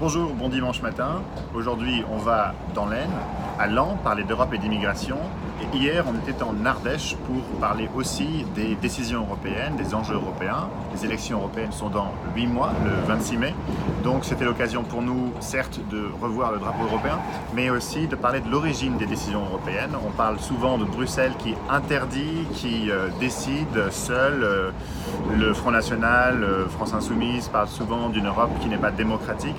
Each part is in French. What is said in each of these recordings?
Bonjour, bon dimanche matin. Aujourd'hui, on va dans l'Aisne, à Laon, parler d'Europe et d'immigration. Et hier, on était en Ardèche pour parler aussi des décisions européennes, des enjeux européens. Les élections européennes sont dans 8 mois, le 26 mai. Donc c'était l'occasion pour nous, certes, de revoir le drapeau européen, mais aussi de parler de l'origine des décisions européennes. On parle souvent de Bruxelles qui interdit, qui décide seul. Le Front National, France Insoumise parle souvent d'une Europe qui n'est pas démocratique.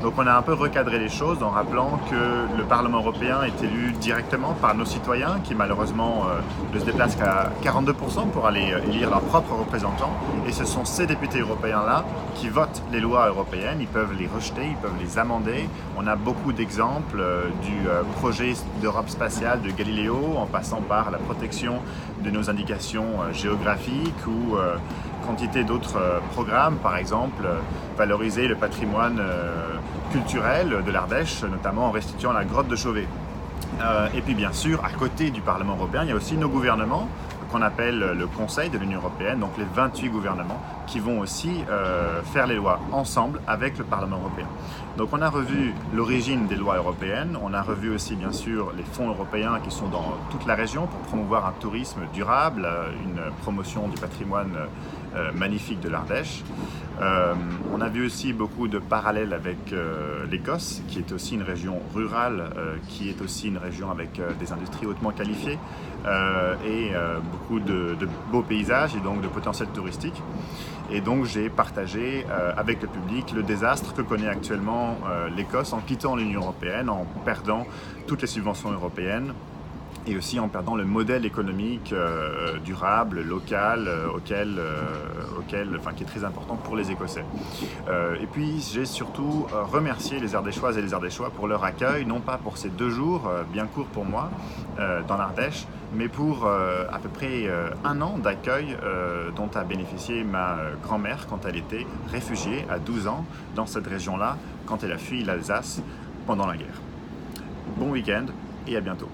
Donc on a un peu recadré les choses en rappelant que le Parlement européen est élu directement par nos citoyens qui malheureusement ne se déplacent qu'à 42% pour aller élire leurs propres représentants. Et ce sont ces députés européens-là qui votent les lois européennes. Ils peuvent les rejeter, ils peuvent les amender. On a beaucoup d'exemples du projet d'Europe spatiale de Galileo en passant par la protection de nos indications géographiques ou quantité d'autres programmes, par exemple valoriser le patrimoine culturel de l'Ardèche, notamment en restituant la grotte de Chauvet. Et puis bien sûr, à côté du Parlement européen, il y a aussi nos gouvernements qu'on appelle le Conseil de l'Union européenne, donc les 28 gouvernements qui vont aussi faire les lois ensemble avec le Parlement européen. Donc on a revu l'origine des lois européennes, on a revu aussi bien sûr les fonds européens qui sont dans toute la région pour promouvoir un tourisme durable, une promotion du patrimoine magnifique de l'Ardèche. On a vu aussi beaucoup de parallèles avec l'Écosse, qui est aussi une région rurale, qui est aussi une région avec des industries hautement qualifiées et beaucoup de beaux paysages et donc de potentiel touristique. Et donc j'ai partagé avec le public le désastre que connaît actuellement l'Écosse en quittant l'Union européenne, en perdant toutes les subventions européennes, et aussi en perdant le modèle économique durable, local, qui est très important pour les Écossais. Et puis j'ai surtout remercié les Ardéchoises et les Ardéchois pour leur accueil, non pas pour ces 2 jours, bien courts pour moi, dans l'Ardèche, mais pour à peu près 1 an d'accueil dont a bénéficié ma grand-mère quand elle était réfugiée à 12 ans dans cette région-là, quand elle a fui l'Alsace pendant la guerre. Bon week-end et à bientôt.